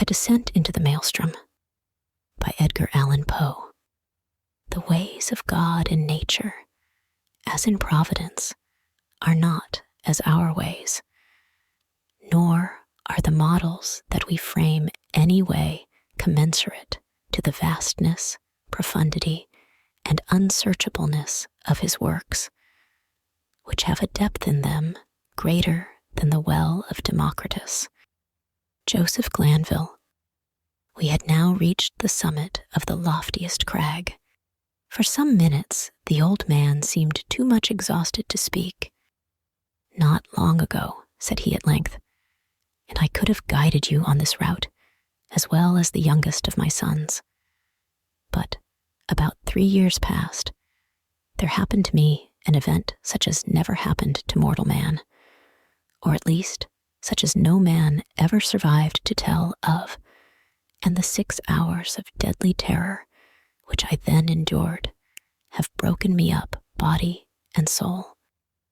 Descent into the Maelstrom by Edgar Allan Poe. The ways of God in nature, as in providence, are not as our ways, nor are the models that we frame any way commensurate to the vastness, profundity, and unsearchableness of his works, which have a depth in them greater than the well of Democritus. Joseph Glanville. We had now reached the summit of the loftiest crag. For some minutes the old man seemed too much exhausted to speak. "Not long ago," said he at length, "and I could have guided you on this route, as well as the youngest of my sons. But about 3 years past, there happened to me an event such as never happened to mortal man, or at least such as no man ever survived to tell of, and the 6 hours of deadly terror which I then endured have broken me up body and soul.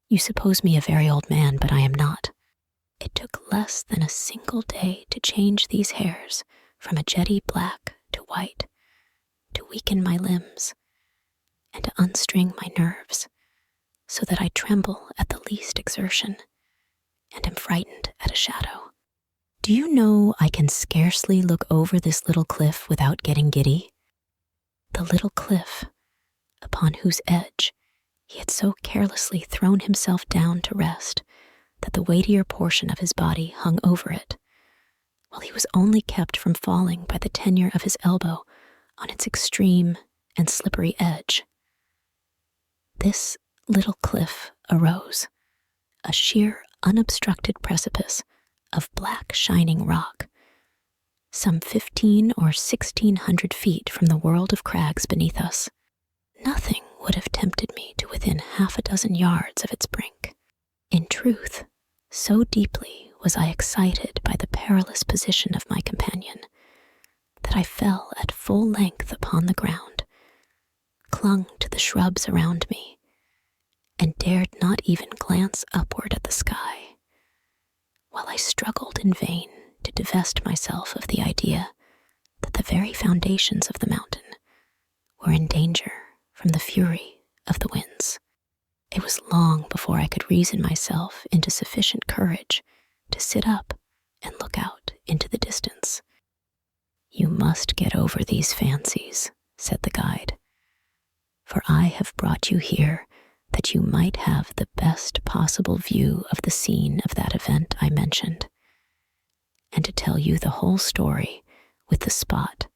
You suppose me a very old man, but I am not. It took less than a single day to change these hairs from a jetty black to white, to weaken my limbs, and to unstring my nerves, so that I tremble at the least exertion, and am frightened at a shadow. Do you know I can scarcely look over this little cliff without getting giddy? The little cliff upon whose edge he had so carelessly thrown himself down to rest that the weightier portion of his body hung over it, while he was only kept from falling by the tenure of his elbow on its extreme and slippery edge. This little cliff arose, a sheer, unobstructed precipice of black shining rock, some 1,500 or 1,600 feet from the world of crags beneath us. Nothing would have tempted me to within 6 yards of its brink. In truth, so deeply was I excited by the perilous position of my companion, that I fell at full length upon the ground, clung to the shrubs around me, and dared not even glance upward at the sky, while I struggled in vain to divest myself of the idea that the very foundations of the mountain were in danger from the fury of the winds. It was long before I could reason myself into sufficient courage to sit up and look out into the distance. "You must get over these fancies," said the guide, "for I have brought you here that you might have the best possible view of the scene of that event I mentioned, and to tell you the whole story with the spot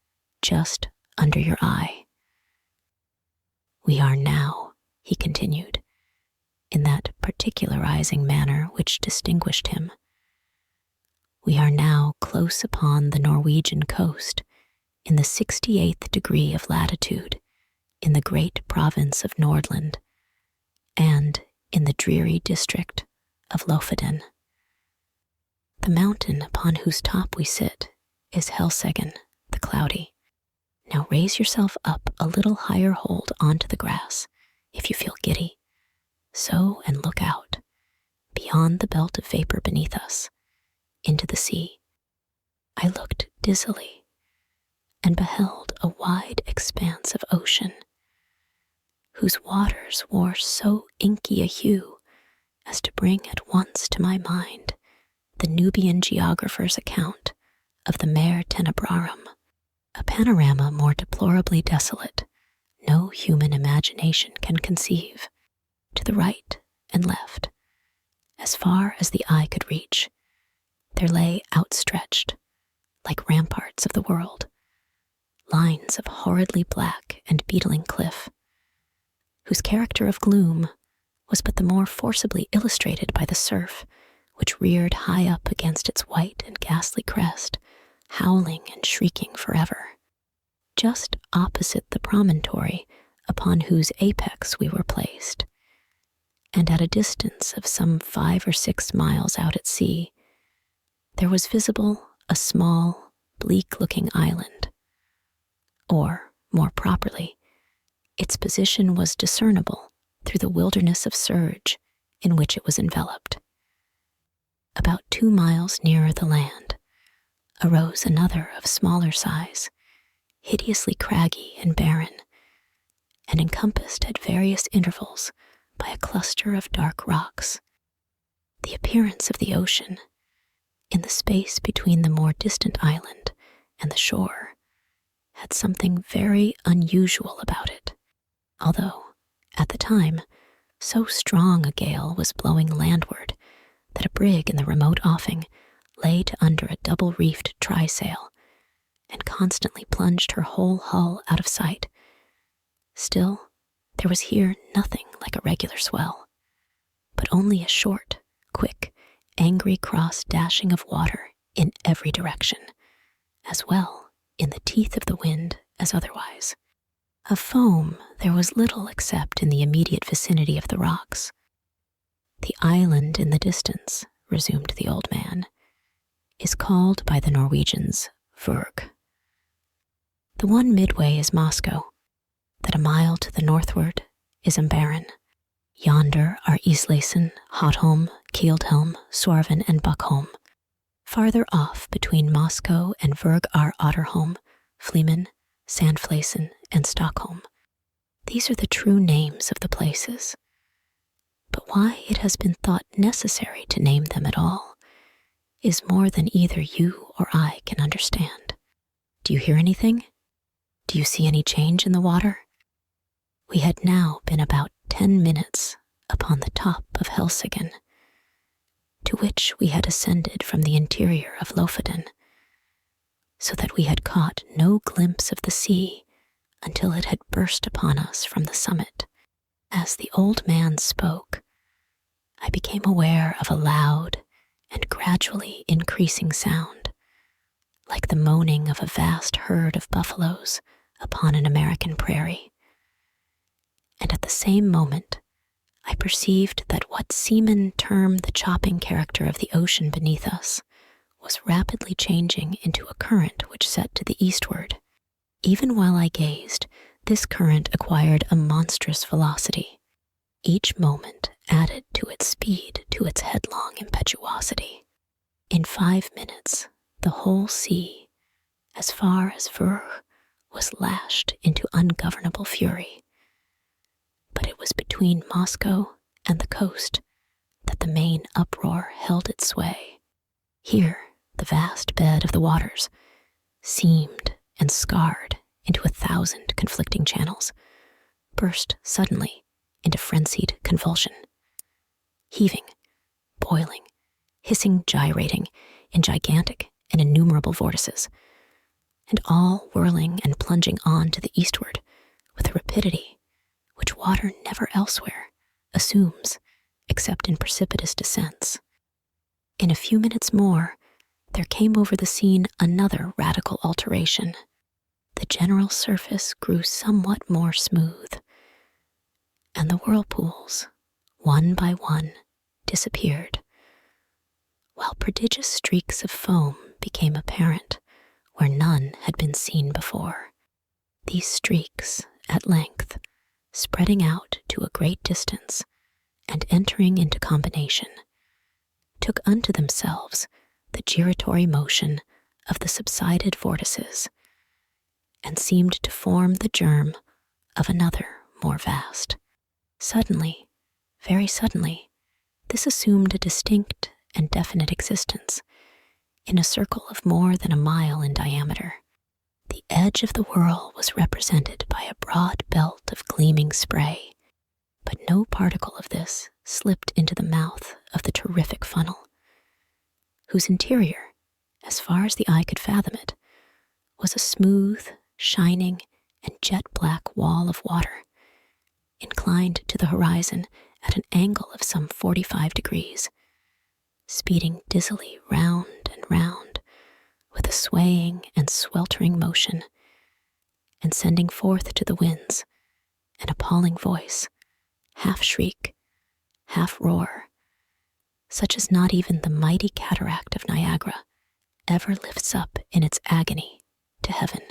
just under your eye. We are now," he continued, in that particularizing manner which distinguished him, "we are now close upon the Norwegian coast, in the 68th degree of latitude, in the great province of Nordland, and in the dreary district of Lofoden. The mountain upon whose top we sit is Helseggen the Cloudy. Now raise yourself up a little higher hold onto the grass, if you feel giddy, so, and look out, beyond the belt of vapor beneath us, into the sea." I looked dizzily, and beheld a wide expanse of ocean, whose waters wore so inky a hue as to bring at once to my mind the Nubian geographer's account of the Mare Tenebrarum, a panorama more deplorably desolate no human imagination can conceive. To the right and left, as far as the eye could reach, there lay outstretched, like ramparts of the world, lines of horridly black and beetling cliff, whose character of gloom was but the more forcibly illustrated by the surf which reared high up against its white and ghastly crest, howling and shrieking forever. Just opposite the promontory upon whose apex we were placed, and at a distance of some 5 or 6 miles out at sea, there was visible a small, bleak-looking island, or, more properly, its position was discernible through the wilderness of surge in which it was enveloped. About 2 miles nearer the land, arose another of smaller size, hideously craggy and barren, and encompassed at various intervals by a cluster of dark rocks. The appearance of the ocean, in the space between the more distant island and the shore, had something very unusual about it, although, at the time, so strong a gale was blowing landward that a brig in the remote offing lay to under a double-reefed trysail and constantly plunged her whole hull out of sight. Still, there was here nothing like a regular swell, but only a short, quick, angry cross-dashing of water in every direction, as well in the teeth of the wind as otherwise. Of foam there was little except in the immediate vicinity of the rocks. The island in the distance, resumed the old man, is called by the Norwegians Vurg. The one midway is Moscow, that a mile to the northward is Ambaaren. Yonder are Islesen, Hotholm, Kildhelm, Swarven, and Buckholm. Farther off between Moscow and Vurg are Otterholm, Fleeman, Sandflesen, and Stockholm. These are the true names of the places. But why it has been thought necessary to name them at all is more than either you or I can understand. Do you hear anything? Do you see any change in the water? We had now been about 10 minutes upon the top of Helseggen, to which we had ascended from the interior of Lofoten, so that we had caught no glimpse of the sea until it had burst upon us from the summit. As the old man spoke, I became aware of a loud and gradually increasing sound, like the moaning of a vast herd of buffaloes upon an American prairie. And at the same moment, I perceived that what seamen term the chopping character of the ocean beneath us was rapidly changing into a current which set to the eastward. Even while I gazed, this current acquired a monstrous velocity. Each moment added to its speed to its headlong impetuosity. In 5 minutes, the whole sea, as far as Vurg, was lashed into ungovernable fury. But it was between Moscow and the coast that the main uproar held its sway. Here, the vast bed of the waters, seamed and scarred into 1,000 conflicting channels, burst suddenly into frenzied convulsion, heaving, boiling, hissing, gyrating in gigantic and innumerable vortices, and all whirling and plunging on to the eastward with a rapidity which water never elsewhere assumes except in precipitous descents. In a few minutes more, there came over the scene another radical alteration. The general surface grew somewhat more smooth, and the whirlpools, one by one, disappeared, while prodigious streaks of foam became apparent where none had been seen before. These streaks, at length, spreading out to a great distance and entering into combination, took unto themselves the giratory motion of the subsided vortices, and seemed to form the germ of another more vast. Suddenly, very suddenly, this assumed a distinct and definite existence in a circle of more than a mile in diameter. The edge of the whirl was represented by a broad belt of gleaming spray, but no particle of this slipped into the mouth of the terrific funnel, whose interior, as far as the eye could fathom it, was a smooth, shining, and jet-black wall of water, inclined to the horizon at an angle of some 45 degrees, speeding dizzily round and round with a swaying and sweltering motion, and sending forth to the winds an appalling voice, half shriek, half roar, such as not even the mighty cataract of Niagara ever lifts up in its agony to heaven.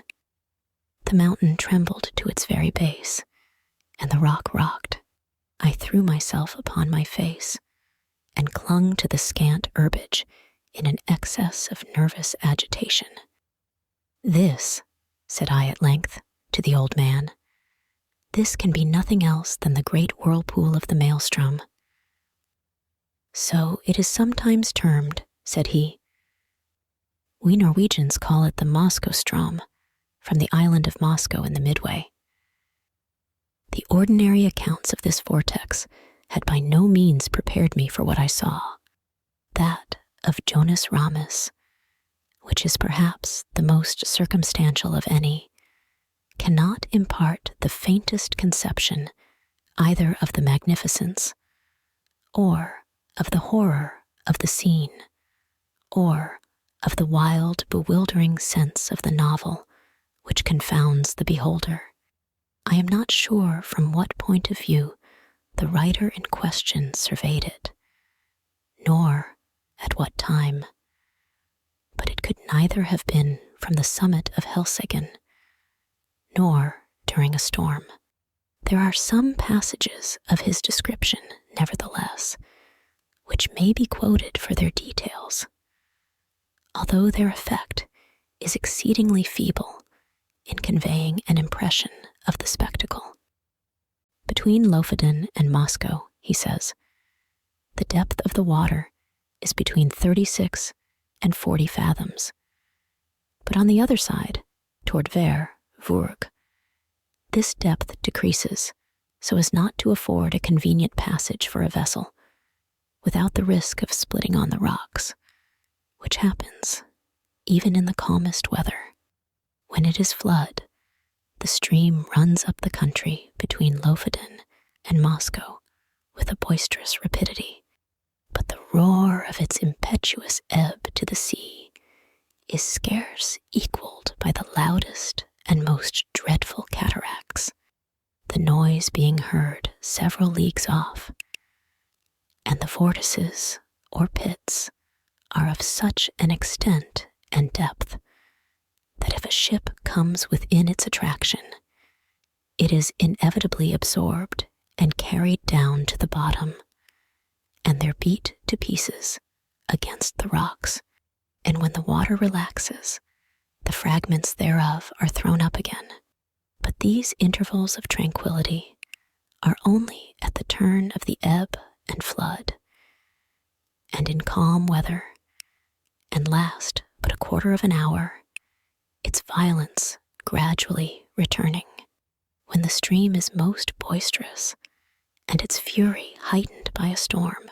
The mountain trembled to its very base, and the rock rocked. I threw myself upon my face and clung to the scant herbage in an excess of nervous agitation. "This," said I at length to the old man, "this can be nothing else than the great whirlpool of the Maelstrom." "So it is sometimes termed," said he. "We Norwegians call it the Moskostrom, from the island of Moscow in the Midway." The ordinary accounts of this vortex had by no means prepared me for what I saw. That of Jonas Ramus, which is perhaps the most circumstantial of any, cannot impart the faintest conception either of the magnificence, or of the horror of the scene, or of the wild, bewildering sense of the novel which confounds the beholder. I am not sure from what point of view the writer in question surveyed it, nor at what time, but it could neither have been from the summit of Helseggen, nor during a storm. There are some passages of his description, nevertheless, which may be quoted for their details, although their effect is exceedingly feeble in conveying an impression of the spectacle. "Between Lofoden and Moscow," he says, "the depth of the water is between 36 and 40 fathoms. But on the other side, toward Vurg, this depth decreases so as not to afford a convenient passage for a vessel, without the risk of splitting on the rocks, which happens even in the calmest weather. When it is flood, the stream runs up the country between Lofoden and Moscow with a boisterous rapidity, but the roar of its impetuous ebb to the sea is scarce equaled by the loudest and most dreadful cataracts, the noise being heard several leagues off, and the vortices or pits are of such an extent and depth that if a ship comes within its attraction, it is inevitably absorbed and carried down to the bottom, and they're beat to pieces against the rocks, and when the water relaxes, the fragments thereof are thrown up again. But these intervals of tranquility are only at the turn of the ebb and flood, and in calm weather, and last but a quarter of an hour, its violence gradually returning. When the stream is most boisterous, and its fury heightened by a storm,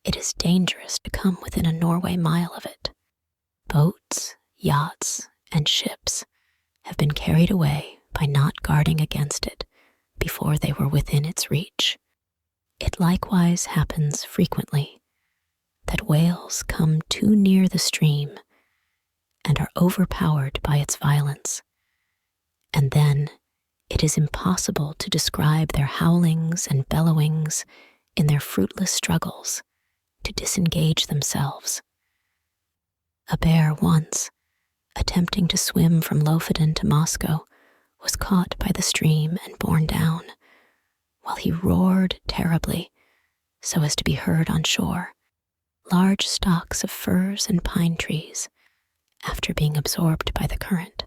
it is dangerous to come within a Norway mile of it. Boats, yachts, and ships have been carried away by not guarding against it before they were within its reach. It likewise happens frequently that whales come too near the stream and are overpowered by its violence, and then it is impossible to describe their howlings and bellowings in their fruitless struggles to disengage themselves. A bear once, attempting to swim from Lofoden to Moscow, was caught by the stream and borne down, while he roared terribly so as to be heard on shore. Large stalks of firs and pine trees, after being absorbed by the current,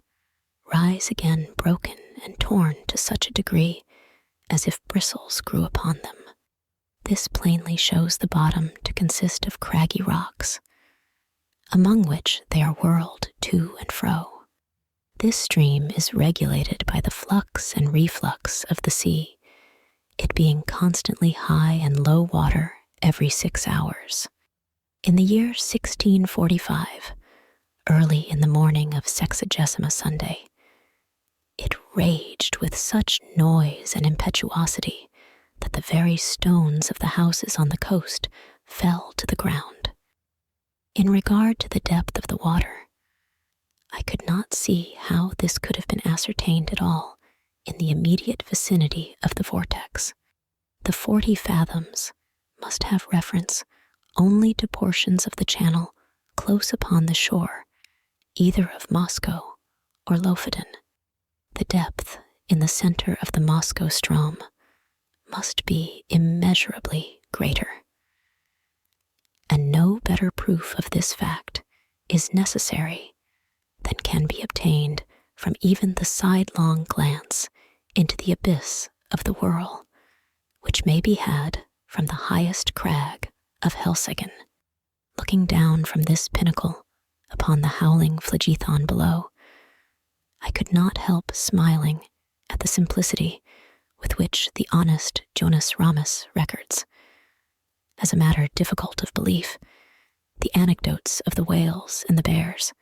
rise again broken and torn to such a degree as if bristles grew upon them. This plainly shows the bottom to consist of craggy rocks, among which they are whirled to and fro. This stream is regulated by the flux and reflux of the sea, it being constantly high and low water every 6 hours. In the year 1645, early in the morning of Sexagesima Sunday, it raged with such noise and impetuosity that the very stones of the houses on the coast fell to the ground. In regard to the depth of the water, I could not see how this could have been ascertained at all in the immediate vicinity of the vortex. The 40 fathoms must have reference only to portions of the channel close upon the shore, either of Moscow or Lofoden. The depth in the center of the Moskostrom must be immeasurably greater. And no better better proof of this fact is necessary than can be obtained from even the sidelong glance into the abyss of the whirl, which may be had from the highest crag of Helseggen. Looking down from this pinnacle upon the howling Phlegethon below, I could not help smiling at the simplicity with which the honest Jonas Ramus records, as a matter difficult of belief, the anecdotes of the whales and the bears,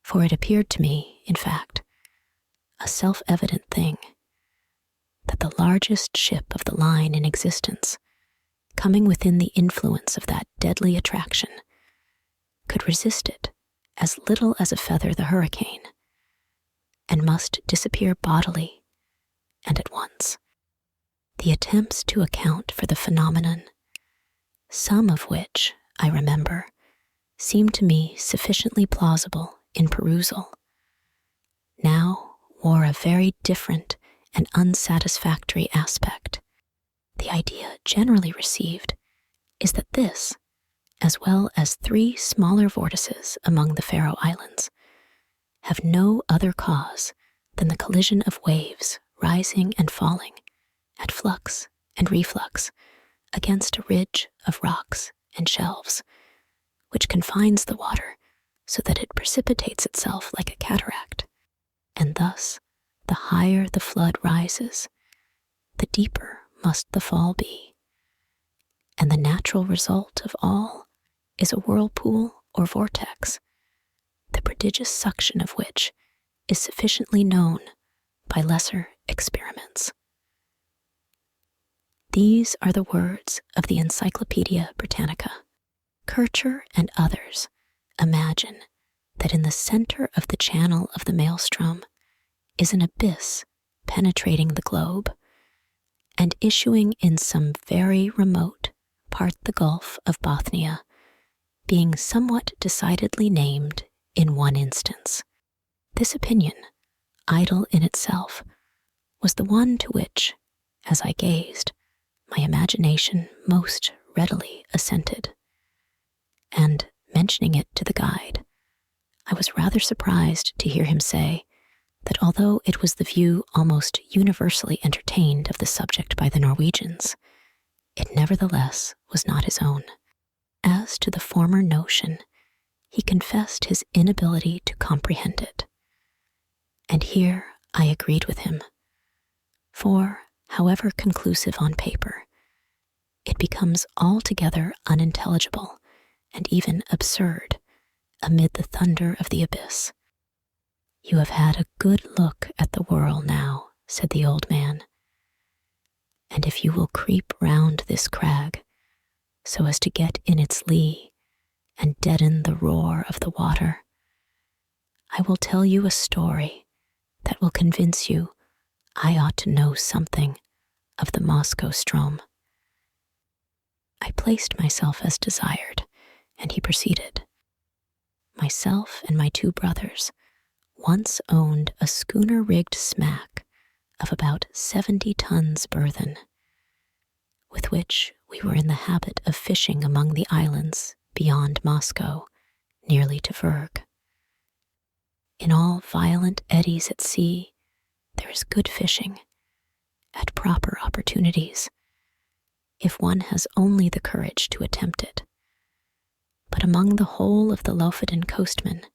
for it appeared to me, in fact, a self-evident thing that the largest ship of the line in existence, coming within the influence of that deadly attraction, could resist it as little as a feather the hurricane, and must disappear bodily and at once. The attempts to account for the phenomenon, some of which, I remember, seemed to me sufficiently plausible in perusal, now wore a very different and unsatisfactory aspect. The idea generally received is that this, as well as 3 smaller vortices among the Faroe Islands, have no other cause than the collision of waves rising and falling at flux and reflux against a ridge of rocks and shelves, which confines the water so that it precipitates itself like a cataract, and thus the higher the flood rises, the deeper must the fall be, and the natural result of all is a whirlpool or vortex, the prodigious suction of which is sufficiently known by lesser experiments. These are the words of the Encyclopedia Britannica. Kircher and others imagine that in the center of the channel of the Maelstrom is an abyss penetrating the globe and issuing in some very remote part the Gulf of Bothnia, being somewhat decidedly named in one instance. This opinion, idle in itself, was the one to which, as I gazed, my imagination most readily assented, and, mentioning it to the guide, I was rather surprised to hear him say that although it was the view almost universally entertained of the subject by the Norwegians, it nevertheless was not his own. As to the former notion, he confessed his inability to comprehend it. And here I agreed with him, for, however conclusive on paper, it becomes altogether unintelligible and even absurd amid the thunder of the abyss. "You have had a good look at the whirl now," said the old man, "and if you will creep round this crag so as to get in its lee and deaden the roar of the water, I will tell you a story that will convince you I ought to know something of the Moscow Strom." I placed myself as desired, and he proceeded. Myself and my 2 brothers once owned a schooner-rigged smack of about 70 tons burthen, with which we were in the habit of fishing among the islands beyond Moscow, nearly to Vurg. In all violent eddies at sea, there is good fishing, at proper opportunities, if one has only the courage to attempt it. But among the whole of the Lofoten coastmen,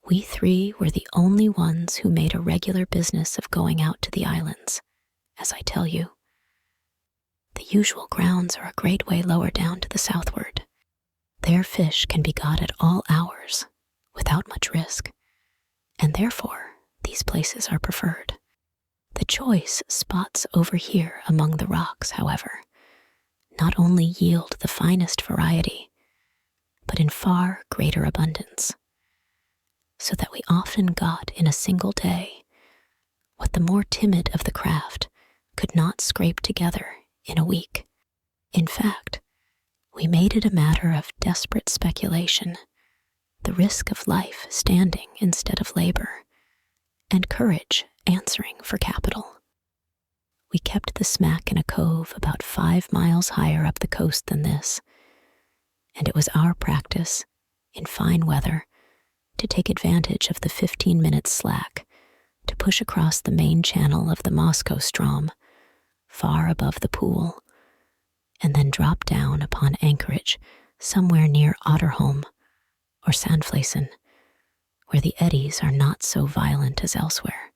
we 3 were the only ones who made a regular business of going out to the islands, as I tell you. The usual grounds are a great way lower down to the southward. There fish can be got at all hours, without much risk, and therefore these places are preferred. The choice spots over here among the rocks, however, not only yield the finest variety, but in far greater abundance, so that we often got in a single day what the more timid of the craft could not scrape together in a week. In fact, we made it a matter of desperate speculation, the risk of life standing instead of labor, and courage answering for capital. We kept the smack in a cove about 5 miles higher up the coast than this, and it was our practice, in fine weather, to take advantage of the 15-minute slack to push across the main channel of the Maelstrom, far above the pool, and then drop down upon anchorage somewhere near Otterholm or Sandflesen, where the eddies are not so violent as elsewhere.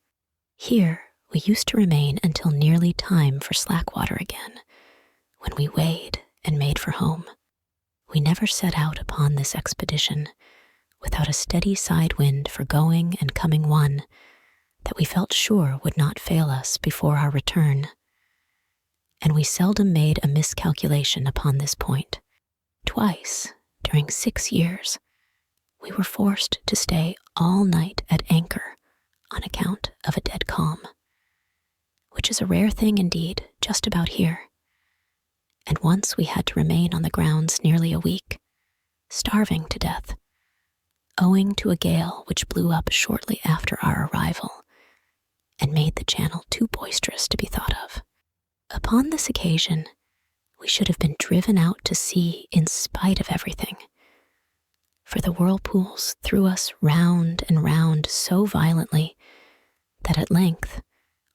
Here we used to remain until nearly time for slack water again, when we weighed and made for home. We never set out upon this expedition without a steady side wind for going and coming one that we felt sure would not fail us before our return, and we seldom made a miscalculation upon this point. Twice, during 6 years, we were forced to stay all night at anchor on account of a dead calm, which is a rare thing indeed just about here. And once we had to remain on the grounds nearly a week, starving to death, owing to a gale which blew up shortly after our arrival and made the channel too boisterous to be thought of. Upon this occasion, we should have been driven out to sea in spite of everything, for the whirlpools threw us round and round so violently that at length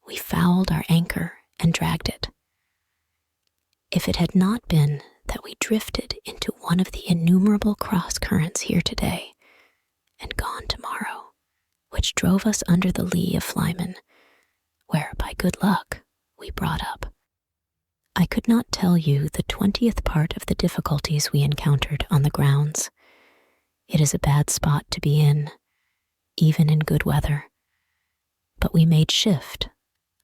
we fouled our anchor and dragged it. If it had not been that we drifted into one of the innumerable cross-currents here today and gone tomorrow, which drove us under the lee of Flyman, where by good luck we brought up, I could not tell you the 20th part of the difficulties we encountered on the grounds. It is a bad spot to be in, even in good weather, but we made shift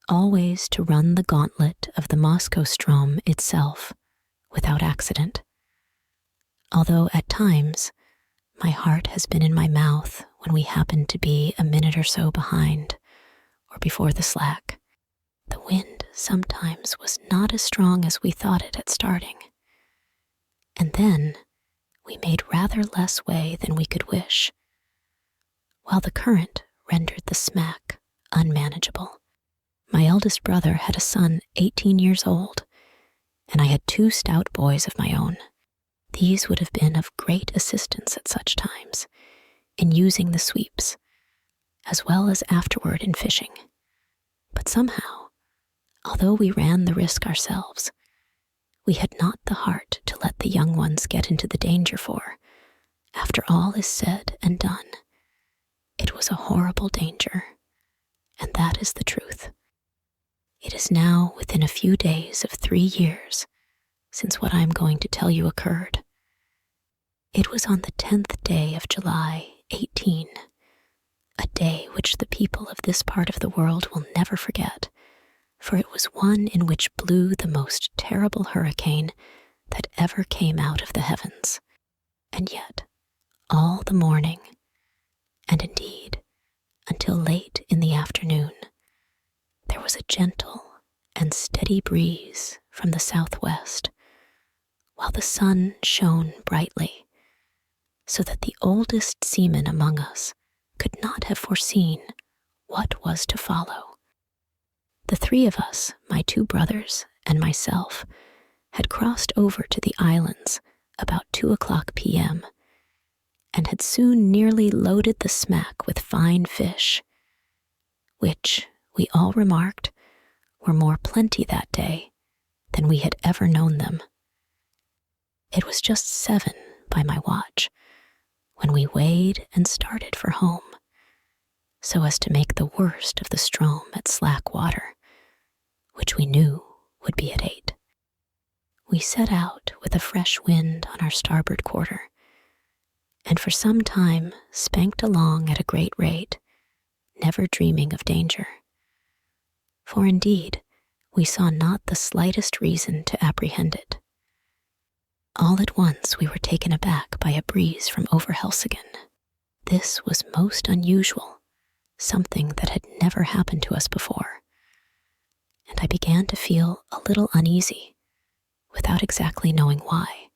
always to run the gauntlet of the Maelstrom itself without accident, although at times my heart has been in my mouth when we happened to be a minute or so behind or before the slack. The wind sometimes was not as strong as we thought it at starting, and then we made rather less way than we could wish, while the current rendered the smack unmanageable. My eldest brother had a son 18 years old, and I had 2 stout boys of my own. These would have been of great assistance at such times in using the sweeps, as well as afterward in fishing. But somehow, although we ran the risk ourselves, we had not the heart to let the young ones get into the danger, for, after all is said and done, it was a horrible danger, and that is the truth. It is now within a few days of 3 years since what I am going to tell you occurred. It was on the 10th day of July, 18, a day which the people of this part of the world will never forget, for it was one in which blew the most terrible hurricane that ever came out of the heavens. And yet, all the morning, and indeed until late in the afternoon, there was a gentle and steady breeze from the southwest, while the sun shone brightly, so that the oldest seaman among us could not have foreseen what was to follow. The 3 of us, my 2 brothers and myself, had crossed over to the islands about 2:00 p.m. and had soon nearly loaded the smack with fine fish, which, we all remarked, were more plenty that day than we had ever known them. It was just 7 by my watch when we weighed and started for home, so as to make the worst of the Strom at slack water, which we knew would be at 8. We set out with a fresh wind on our starboard quarter, and for some time spanked along at a great rate, never dreaming of danger. For indeed, we saw not the slightest reason to apprehend it. All at once we were taken aback by a breeze from over Helseggen. This was most unusual, something that had never happened to us before, and I began to feel a little uneasy, without exactly knowing why.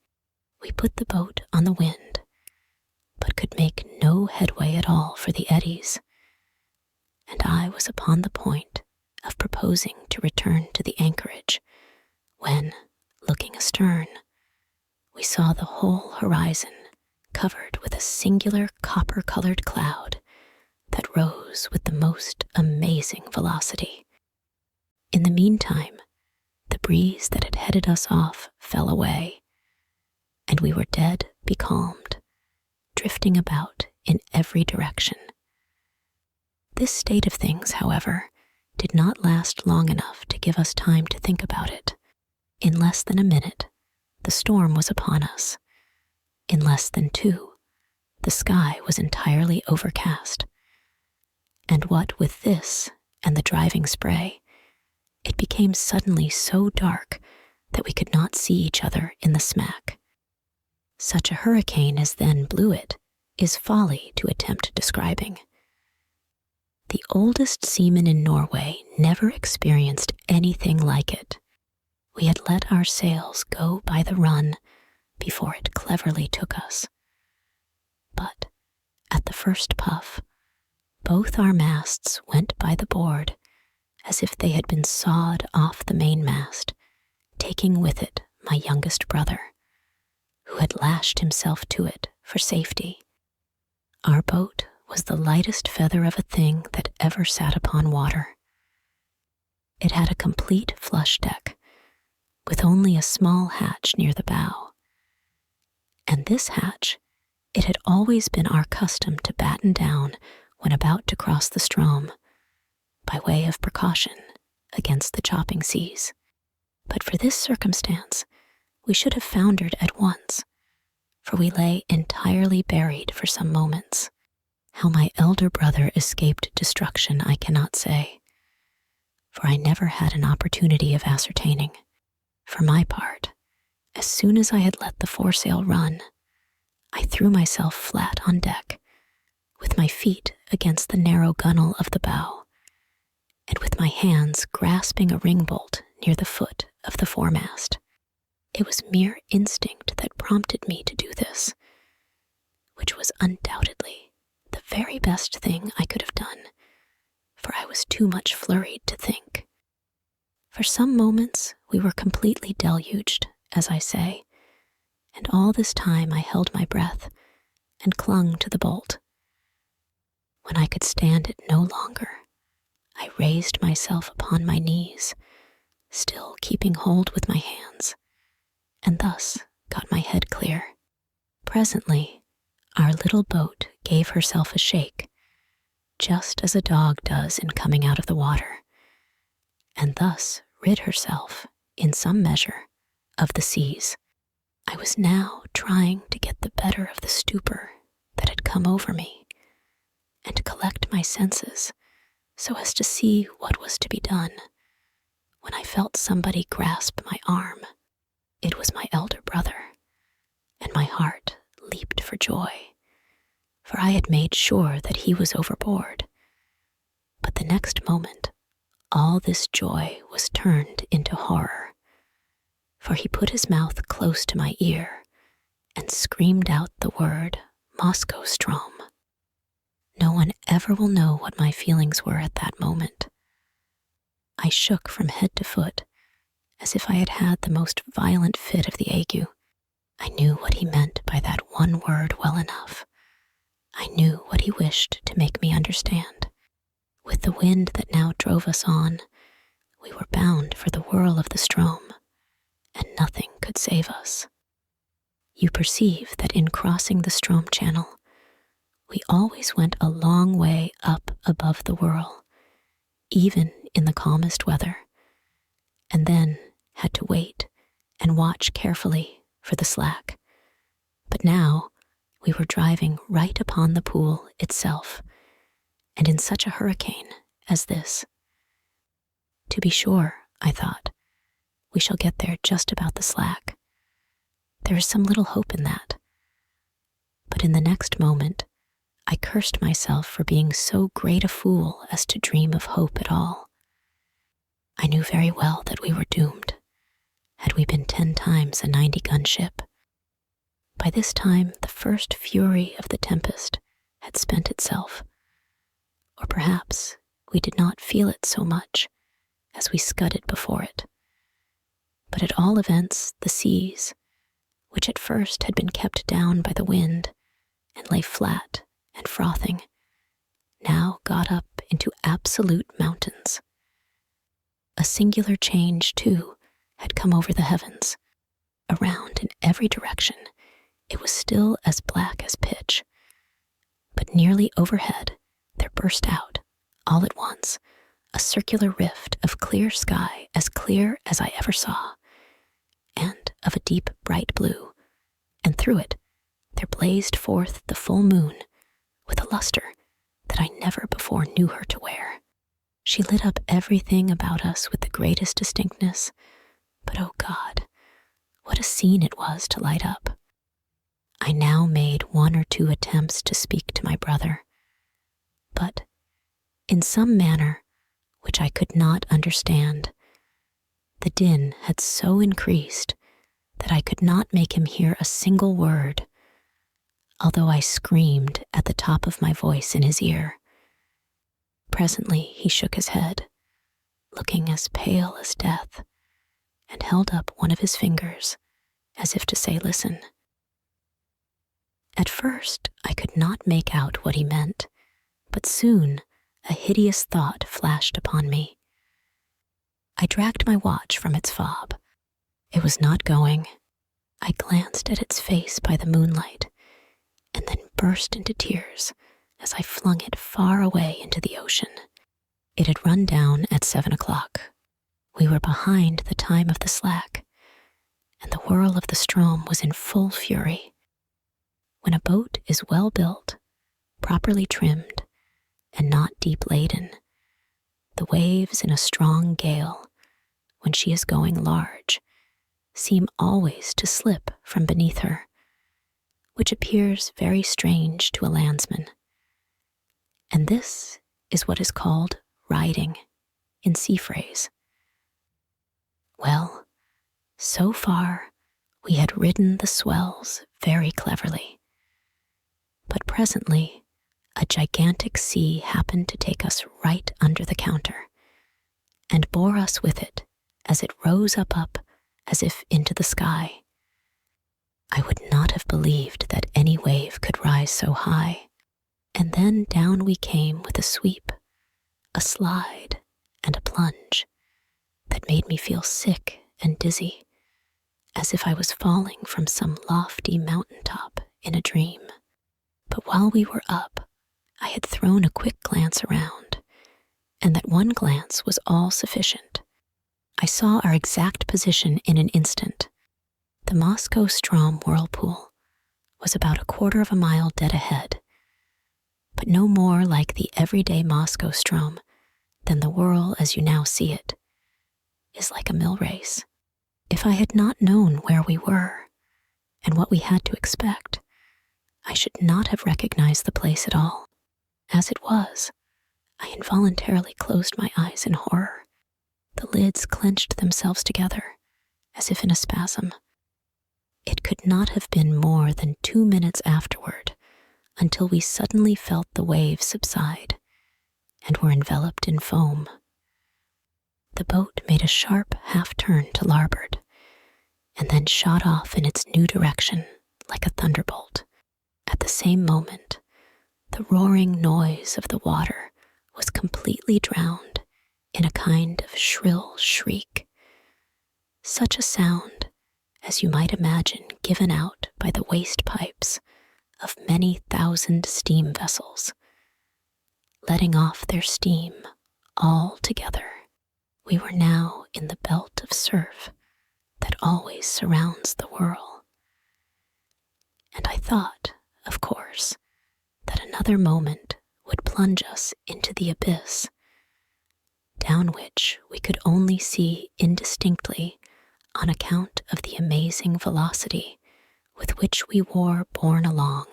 We put the boat on the wind, but could make no headway at all for the eddies, and I was upon the point of proposing to return to the anchorage, when, looking astern, we saw the whole horizon covered with a singular copper-colored cloud that rose with the most amazing velocity. In the meantime, the breeze that had headed us off fell away, and we were dead becalmed, drifting about in every direction. This state of things, however, did not last long enough to give us time to think about it. In less than a minute, the storm was upon us. In less than 2, the sky was entirely overcast. And what with this and the driving spray, it became suddenly so dark that we could not see each other in the smack. Such a hurricane as then blew it is folly to attempt describing. The oldest seaman in Norway never experienced anything like it. We had let our sails go by the run before it cleverly took us. But at the first puff, both our masts went by the board as if they had been sawed off the mainmast, taking with it my youngest brother, who had lashed himself to it for safety. Our boat was the lightest feather of a thing that ever sat upon water. It had a complete flush deck, with only a small hatch near the bow. And this hatch it had always been our custom to batten down when about to cross the Strom, by way of precaution against the chopping seas. But for this circumstance, we should have foundered at once, for we lay entirely buried for some moments. How my elder brother escaped destruction I cannot say, for I never had an opportunity of ascertaining. For my part, as soon as I had let the foresail run, I threw myself flat on deck, with my feet against the narrow gunwale of the bow, and with my hands grasping a ring-bolt near the foot of the foremast. It was mere instinct that prompted me to do this, which was undoubtedly the very best thing I could have done, for I was too much flurried to think. For some moments we were completely deluged, as I say, and all this time I held my breath and clung to the bolt. When I could stand it no longer, I raised myself upon my knees, still keeping hold with my hands, and thus got my head clear. Presently, our little boat gave herself a shake, just as a dog does in coming out of the water, and thus rid herself, in some measure, of the seas. I was now trying to get the better of the stupor that had come over me, and to collect my senses so as to see what was to be done, when I felt somebody grasp my arm. It was my elder brother, and my heart leaped for joy, for I had made sure that he was overboard. But the next moment, all this joy was turned into horror, for he put his mouth close to my ear and screamed out the word Maelstrom. No one ever will know what my feelings were at that moment. I shook from head to foot, as if I had had the most violent fit of the ague. I knew what he meant by that one word well enough. I knew what he wished to make me understand. With the wind that now drove us on, we were bound for the whirl of the Strom, and nothing could save us. You perceive that in crossing the Strom channel, we always went a long way up above the whirl, even in the calmest weather, and then had to wait and watch carefully for the slack. But now we were driving right upon the pool itself, and in such a hurricane as this. To be sure, I thought, we shall get there just about the slack. There is some little hope in that. But in the next moment, I cursed myself for being so great a fool as to dream of hope at all. I knew very well that we were doomed, had we been 10 times a 90-gun ship. By this time, the first fury of the tempest had spent itself, or perhaps we did not feel it so much as we scudded before it. But at all events, the seas, which at first had been kept down by the wind and lay flat and frothing, now got up into absolute mountains. A singular change, too, had come over the heavens. Around in every direction, it was still as black as pitch. But nearly overhead, there burst out, all at once, a circular rift of clear sky as clear as I ever saw, and of a deep bright blue, and through it there blazed forth the full moon with a luster that I never before knew her to wear. She lit up everything about us with the greatest distinctness, but oh God, what a scene it was to light up. I now made 1 or 2 attempts to speak to my brother, but in some manner which I could not understand, the din had so increased that I could not make him hear a single word, although I screamed at the top of my voice in his ear. Presently he shook his head, looking as pale as death, and held up one of his fingers as if to say, "Listen." At first I could not make out what he meant, but soon a hideous thought flashed upon me. I dragged my watch from its fob. It was not going. I glanced at its face by the moonlight, and then burst into tears as I flung it far away into the ocean. It had run down at 7 o'clock. We were behind the time of the slack, and the whirl of the Strom was in full fury. When a boat is well built, properly trimmed, and not deep laden, the waves in a strong gale, when she is going large, seem always to slip from beneath her, which appears very strange to a landsman. And this is what is called riding in sea phrase. Well, so far we had ridden the swells very cleverly, but presently a gigantic sea happened to take us right under the counter, and bore us with it as it rose up as if into the sky. I would not have believed that any wave could rise so high, and then down we came with a sweep, a slide, and a plunge that made me feel sick and dizzy, as if I was falling from some lofty mountaintop in a dream. But while we were up, I had thrown a quick glance around, and that one glance was all sufficient. I saw our exact position in an instant. The Moscow Strom Whirlpool was about 1/4 of a mile dead ahead, but no more like the everyday Moscow Strom than the whirl as you now see it is like a mill race. If I had not known where we were and what we had to expect, I should not have recognized the place at all. As it was, I involuntarily closed my eyes in horror. The lids clenched themselves together, as if in a spasm. It could not have been more than 2 minutes afterward until we suddenly felt the waves subside and were enveloped in foam. The boat made a sharp half-turn to larboard, and then shot off in its new direction like a thunderbolt. At the same moment, the roaring noise of the water was completely drowned in a kind of shrill shriek, such a sound as you might imagine given out by the waste pipes of many thousand steam vessels, letting off their steam all together. We were now in the belt of surf that always surrounds the whirl. And I thought, of course, that another moment would plunge us into the abyss, down which we could only see indistinctly on account of the amazing velocity with which we were borne along.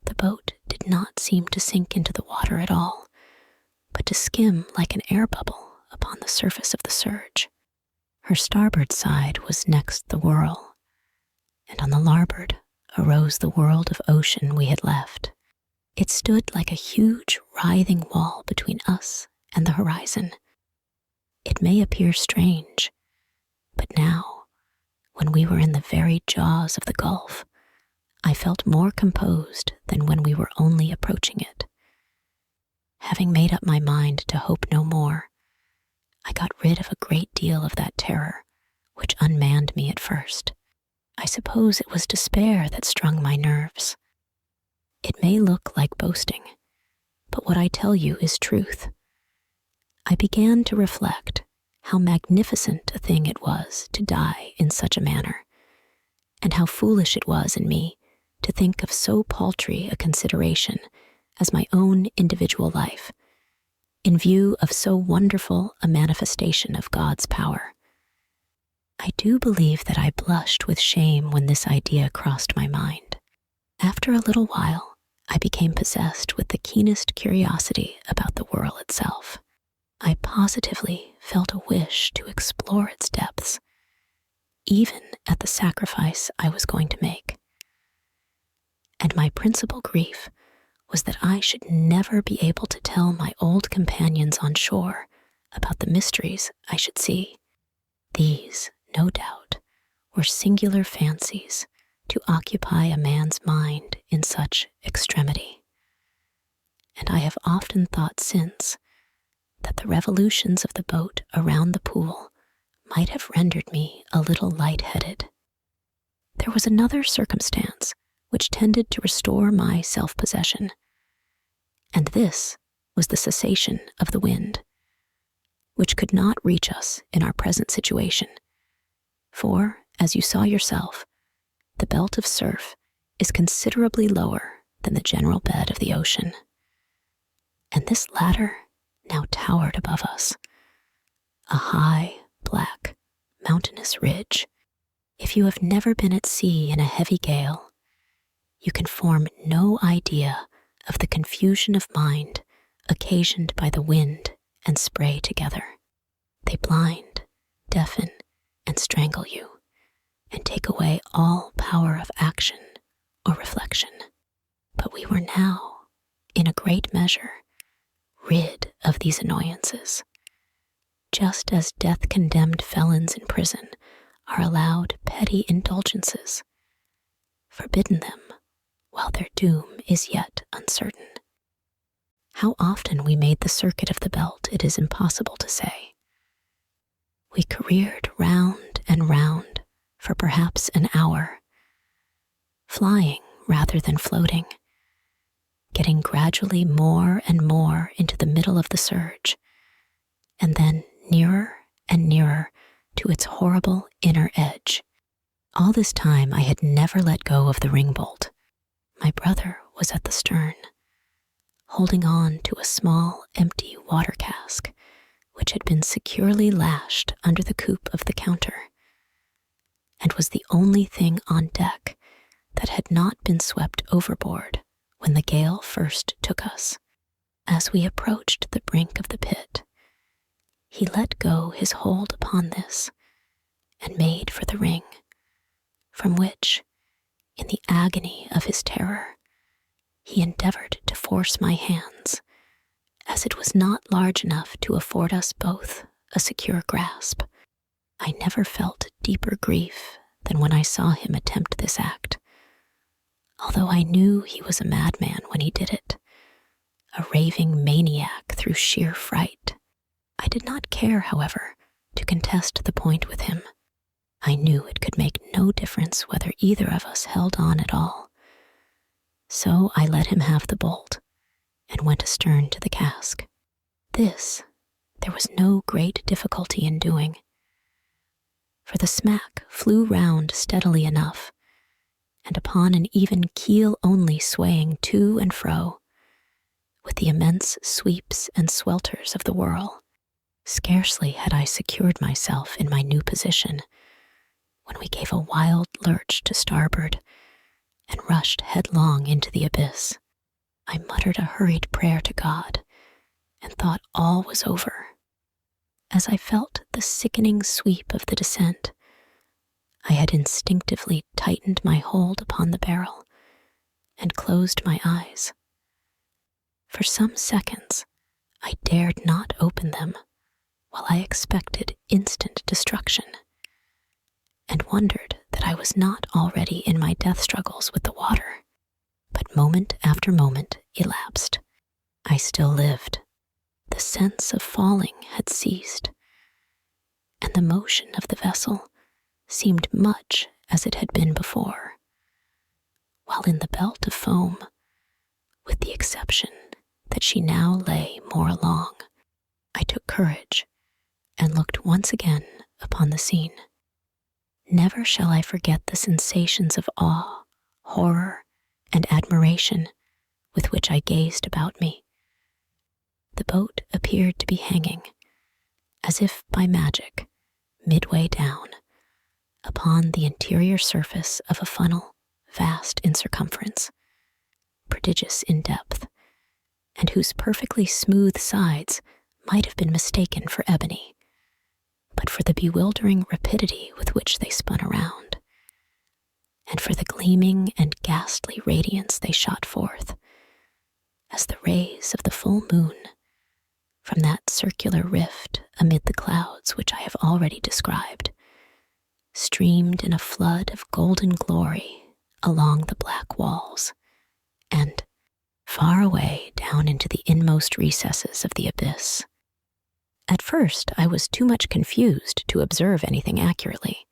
The boat did not seem to sink into the water at all, but to skim like an air bubble upon the surface of the surge. Her starboard side was next the whirl, and on the larboard arose the world of ocean we had left. It stood like a huge writhing wall between us and the horizon. It may appear strange, but now, when we were in the very jaws of the gulf, I felt more composed than when we were only approaching it. Having made up my mind to hope no more, I got rid of a great deal of that terror which unmanned me at first. I suppose it was despair that strung my nerves. It may look like boasting, but what I tell you is truth. I began to reflect how magnificent a thing it was to die in such a manner, and how foolish it was in me to think of so paltry a consideration as my own individual life, in view of so wonderful a manifestation of God's power. I do believe that I blushed with shame when this idea crossed my mind. After a little while, I became possessed with the keenest curiosity about the whirl itself. I positively felt a wish to explore its depths, even at the sacrifice I was going to make. And my principal grief was that I should never be able to tell my old companions on shore about the mysteries I should see. These, no doubt, were singular fancies to occupy a man's mind in such extremity. And I have often thought since that the revolutions of the boat around the pool might have rendered me a little light-headed. There was another circumstance which tended to restore my self-possession, and this was the cessation of the wind, which could not reach us in our present situation. For, as you saw yourself, the belt of surf is considerably lower than the general bed of the ocean. And this latter now towered above us, a high, black, mountainous ridge. If you have never been at sea in a heavy gale, you can form no idea of the confusion of mind occasioned by the wind and spray together. They blind, deafen, and strangle you, and take away all power of action or reflection. But we were now, in a great measure, rid of these annoyances, just as death-condemned felons in prison are allowed petty indulgences, forbidden them while their doom is yet uncertain. How often we made the circuit of the belt, it is impossible to say. We careered round and round for perhaps an hour, flying rather than floating, getting gradually more and more into the middle of the surge, and then nearer and nearer to its horrible inner edge. All this time I had never let go of the ring-bolt. My brother was at the stern, holding on to a small, empty water cask, which had been securely lashed under the coop of the counter, and was the only thing on deck that had not been swept overboard when the gale first took us. As we approached the brink of the pit, he let go his hold upon this and made for the ring, from which, in the agony of his terror, he endeavored to force my hands, as it was not large enough to afford us both a secure grasp. I never felt deeper grief than when I saw him attempt this act, although I knew he was a madman when he did it, a raving maniac through sheer fright. I did not care, however, to contest the point with him. I knew it could make no difference whether either of us held on at all. So I let him have the bolt and went astern to the cask. This there was no great difficulty in doing, for the smack flew round steadily enough, and upon an even keel only swaying to and fro, with the immense sweeps and swelters of the whirl. Scarcely had I secured myself in my new position when we gave a wild lurch to starboard and rushed headlong into the abyss. I muttered a hurried prayer to God and thought all was over. As I felt the sickening sweep of the descent, I had instinctively tightened my hold upon the barrel and closed my eyes. For some seconds, I dared not open them while I expected instant destruction. and wondered that I was not already in my death struggles with the water. But moment after moment elapsed. I still lived. The sense of falling had ceased, and the motion of the vessel seemed much as it had been before, while in the belt of foam, with the exception that she now lay more along, I took courage and looked once again upon the scene. Never shall I forget the sensations of awe, horror, and admiration with which I gazed about me. The boat appeared to be hanging, as if by magic, midway down, upon the interior surface of a funnel vast in circumference, prodigious in depth, and whose perfectly smooth sides might have been mistaken for ebony, but for the bewildering rapidity with which they spun around, and for the gleaming and ghastly radiance they shot forth, as the rays of the full moon, from that circular rift amid the clouds which I have already described, streamed in a flood of golden glory along the black walls, and far away down into the inmost recesses of the abyss. At first, I was too much confused to observe anything accurately.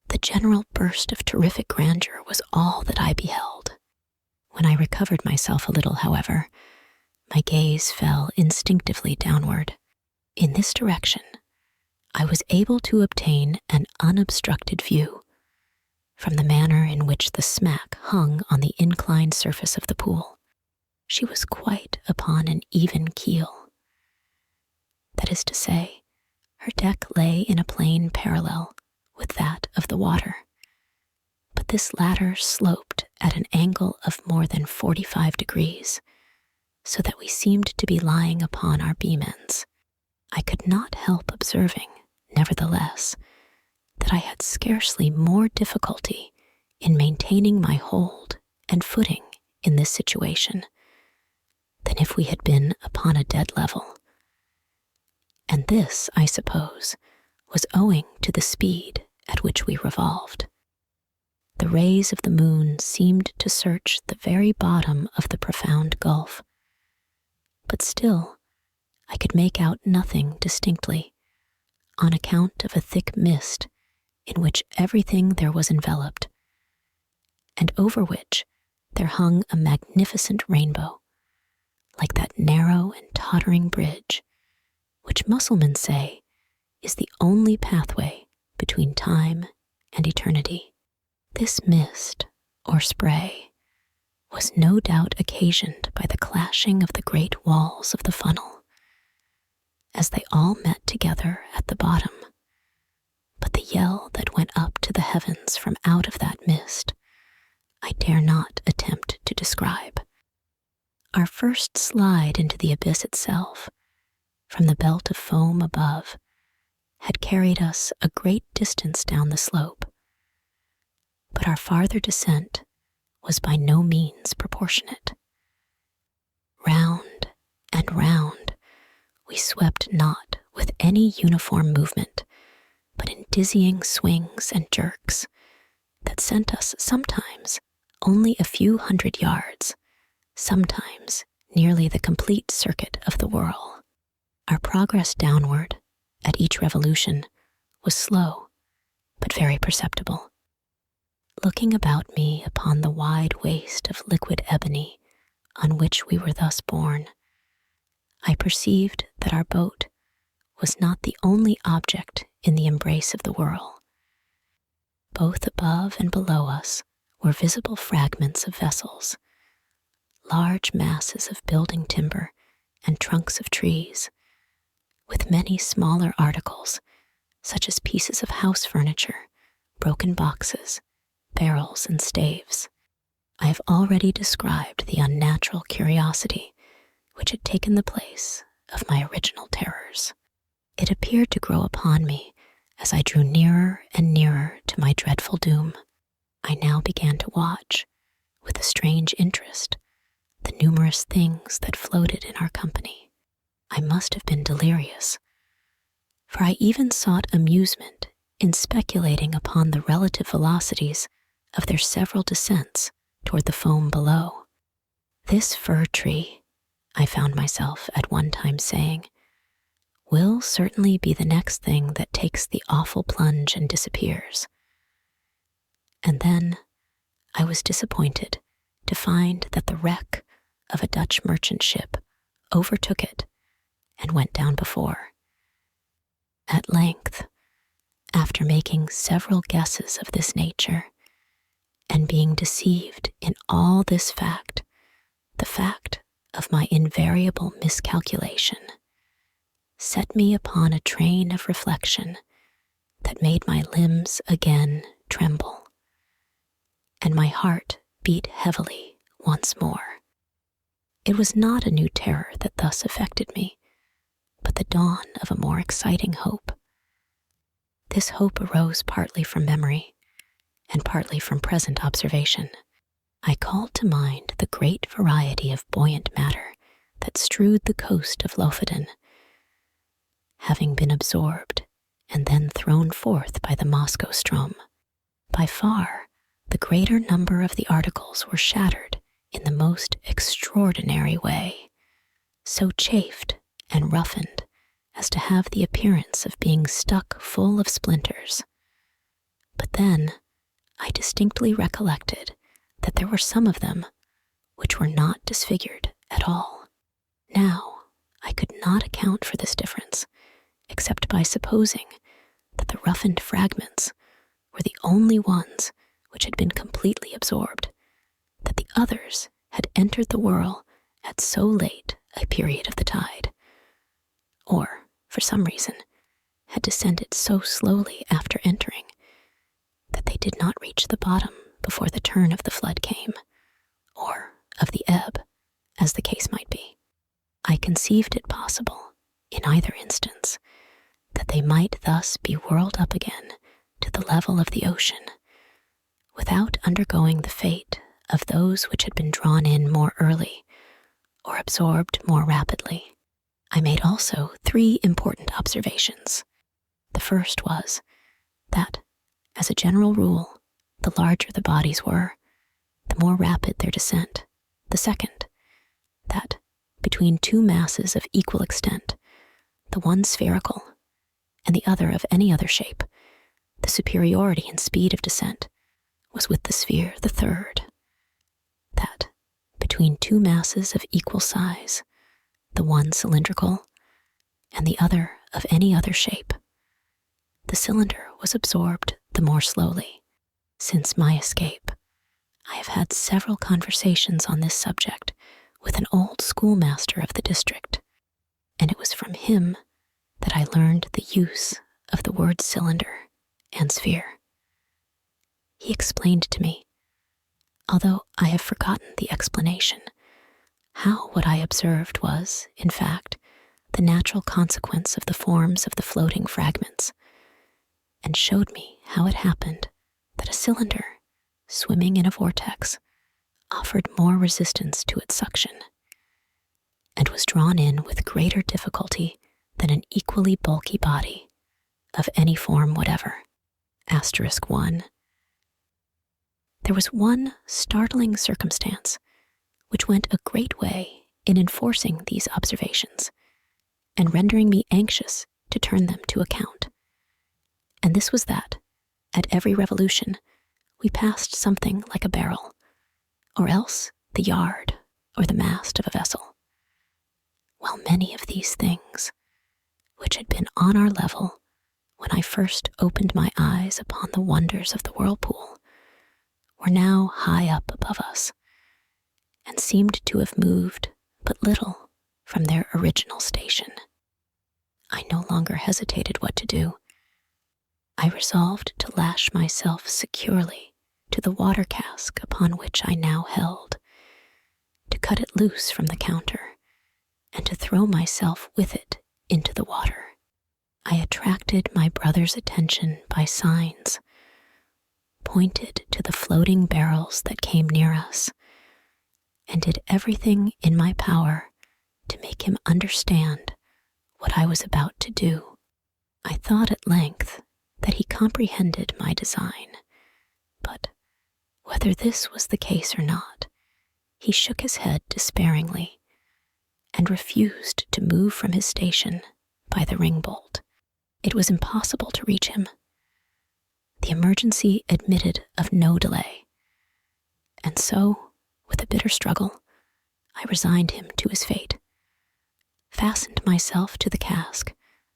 The general burst of terrific grandeur was all that I beheld. When I recovered myself a little, however, my gaze fell instinctively downward. In this direction, I was able to obtain an unobstructed view from the manner in which the smack hung on the inclined surface of the pool. She was quite upon an even keel. That is to say, her deck lay in a plane parallel with that of the water, but this latter sloped at an angle of more than 45 degrees, so that we seemed to be lying upon our beam ends. I could not help observing, nevertheless, that I had scarcely more difficulty in maintaining my hold and footing in this situation than if we had been upon a dead level. And this, I suppose, was owing to the speed at which we revolved. The rays of the moon seemed to search the very bottom of the profound gulf, but still I could make out nothing distinctly, on account of a thick mist in which everything there was enveloped, and over which there hung a magnificent rainbow, like that narrow and tottering bridge which Mussulmans say is the only pathway between time and eternity. This mist, or spray, was no doubt occasioned by the clashing of the great walls of the funnel, as they all met together at the bottom. But the yell that went up to the heavens from out of that mist, I dare not attempt to describe. Our first slide into the abyss itself, from the belt of foam above, had carried us a great distance down the slope, but our farther descent was by no means proportionate. Round and round we swept not with any uniform movement, but in dizzying swings and jerks that sent us sometimes only a few hundred yards, sometimes nearly the complete circuit of the whirl. Our progress downward at each revolution was slow, but very perceptible. Looking about me upon the wide waste of liquid ebony on which we were thus borne, I perceived that our boat was not the only object in the embrace of the whirl. Both above and below us were visible fragments of vessels, large masses of building timber and trunks of trees, with many smaller articles, such as pieces of house furniture, broken boxes, barrels, and staves. I have already described the unnatural curiosity which had taken the place of my original terrors. It appeared to grow upon me as I drew nearer and nearer to my dreadful doom. I now began to watch, with a strange interest, the numerous things that floated in our company. I must have been delirious, for I even sought amusement in speculating upon the relative velocities of their several descents toward the foam below. "This fir tree," I found myself at one time saying, "will certainly be the next thing that takes the awful plunge and disappears." And then I was disappointed to find that the wreck of a Dutch merchant ship overtook it and went down before. At length, after making several guesses of this nature, and being deceived in all this fact, the fact of my invariable miscalculation set me upon a train of reflection that made my limbs again tremble, and my heart beat heavily once more. It was not a new terror that thus affected me, but the dawn of a more exciting hope. This hope arose partly from memory and partly from present observation. I called to mind the great variety of buoyant matter that strewed the coast of Lofoden, having been absorbed and then thrown forth by the Maelstrom. By far, the greater number of the articles were shattered in the most extraordinary way, so chafed and roughened as to have the appearance of being stuck full of splinters. But then I distinctly recollected that there were some of them which were not disfigured at all. Now I could not account for this difference, except by supposing that the roughened fragments were the only ones which had been completely absorbed, that the others had entered the whirl at so late a period of the tide, or, for some reason, had descended so slowly after entering that they did not reach the bottom before the turn of the flood came, or of the ebb, as the case might be. I conceived it possible, in either instance, that they might thus be whirled up again to the level of the ocean, without undergoing the fate of those which had been drawn in more early or absorbed more rapidly. I made also 3 important observations. The first was that, as a general rule, the larger the bodies were, the more rapid their descent. The second, that between 2 masses of equal extent, the one spherical and the other of any other shape, the superiority in speed of descent was with the sphere the third. That between 2 masses of equal size, the one cylindrical and the other of any other shape, the cylinder was absorbed the more slowly. Since my escape, I have had several conversations on this subject with an old schoolmaster of the district, and it was from him that I learned the use of the word cylinder and sphere. He explained to me, although I have forgotten the explanation, how what I observed was, in fact, the natural consequence of the forms of the floating fragments, and showed me how it happened that a cylinder, swimming in a vortex, offered more resistance to its suction, and was drawn in with greater difficulty than an equally bulky body of any form whatever. *1. There was one startling circumstance which went a great way in enforcing these observations and rendering me anxious to turn them to account. And this was that, at every revolution, we passed something like a barrel, or else the yard or the mast of a vessel, while many of these things, which had been on our level when I first opened my eyes upon the wonders of the whirlpool, were now high up above us, and seemed to have moved but little from their original station. I no longer hesitated what to do. I resolved to lash myself securely to the water cask upon which I now held, to cut it loose from the counter, and to throw myself with it into the water. I attracted my brother's attention by signs, pointed to the floating barrels that came near us, and did everything in my power to make him understand what I was about to do. I thought at length that he comprehended my design, but whether this was the case or not, he shook his head despairingly and refused to move from his station by the ring bolt. It was impossible to reach him. The emergency admitted of no delay, and so, with a bitter struggle, I resigned him to his fate, fastened myself to the cask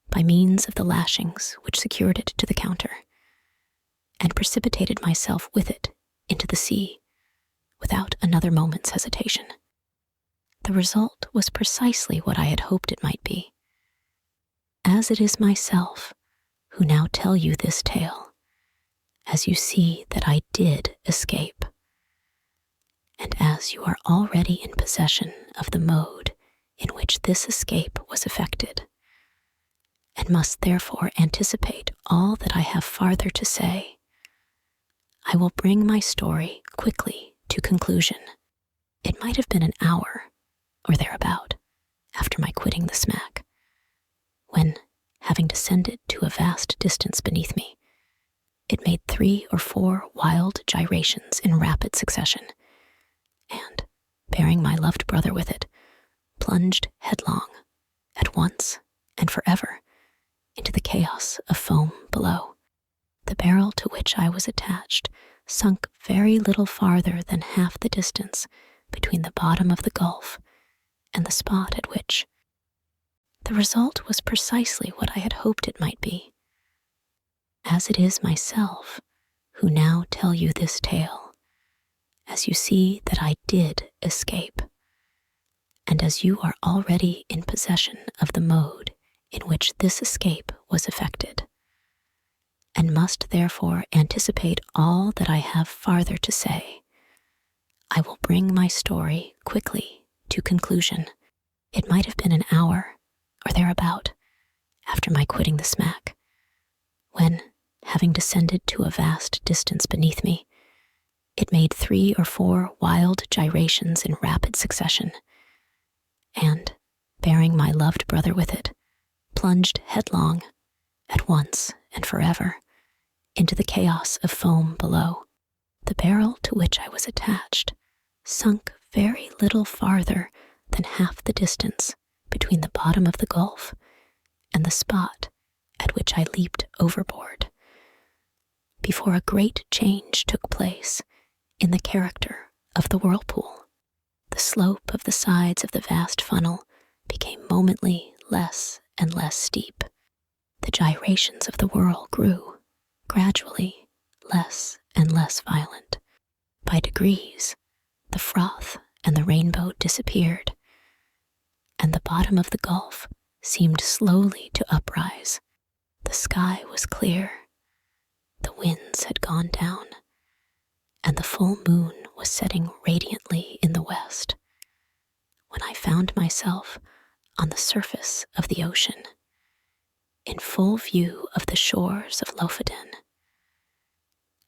by means of the lashings which secured it to the counter, and precipitated myself with it into the sea without another moment's hesitation. The result was precisely what I had hoped it might be. As it is myself who now tell you this tale, as you see that I did escape, and as you are already in possession of the mode in which this escape was effected, and must therefore anticipate all that I have farther to say, I will bring my story quickly to conclusion. It might have been an hour, or thereabout, after my quitting the smack, when, having descended to a vast distance beneath me, it made 3 or 4 wild gyrations in rapid succession, and, bearing my loved brother with it, plunged headlong, at once and forever, into the chaos of foam below. The barrel to which I was attached sunk very little farther than half the distance between the bottom of the gulf and the spot at which. The result was precisely what I had hoped it might be. As it is myself who now tell you this tale, as you see that I did escape, and as you are already in possession of the mode in which this escape was effected, and must therefore anticipate all that I have farther to say, I will bring my story quickly to conclusion. It might have been an hour, or thereabout, after my quitting the smack, when, having descended to a vast distance beneath me, it made 3 or 4 wild gyrations in rapid succession, and, bearing my loved brother with it, plunged headlong, at once and forever, into the chaos of foam below. The barrel to which I was attached sunk very little farther than half the distance between the bottom of the gulf and the spot at which I leaped overboard, before a great change took place in the character of the whirlpool. The slope of the sides of the vast funnel became momently less and less steep. The gyrations of the whirl grew, gradually, less and less violent. By degrees, the froth and the rainbow disappeared, and the bottom of the gulf seemed slowly to uprise. The sky was clear, the winds had gone down, and the full moon was setting radiantly in the west, when I found myself on the surface of the ocean, in full view of the shores of Lofoden,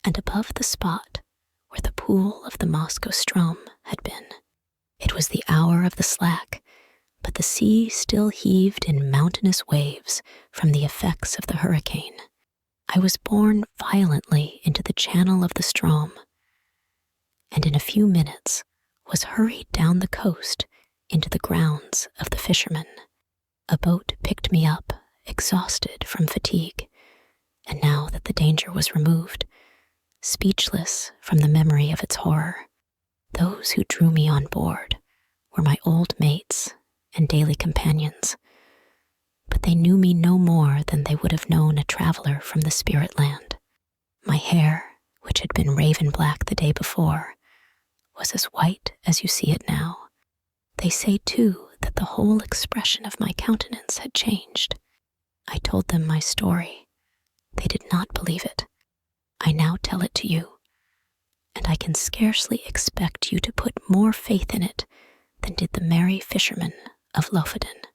and above the spot where the pool of the Maelstrom had been. It was the hour of the slack, but the sea still heaved in mountainous waves from the effects of the hurricane. I was borne violently into the channel of the Strom, and in a few minutes was hurried down the coast into the grounds of the fishermen. A boat picked me up, exhausted from fatigue, and now that the danger was removed, speechless from the memory of its horror. Those who drew me on board were my old mates and daily companions, but they knew me no more than they would have known a traveler from the spirit land. My hair, which had been raven black the day before, was as white as you see it now. They say, too, that the whole expression of my countenance had changed. I told them my story. They did not believe it. I now tell it to you, and I can scarcely expect you to put more faith in it than did the merry fishermen of Lofoden.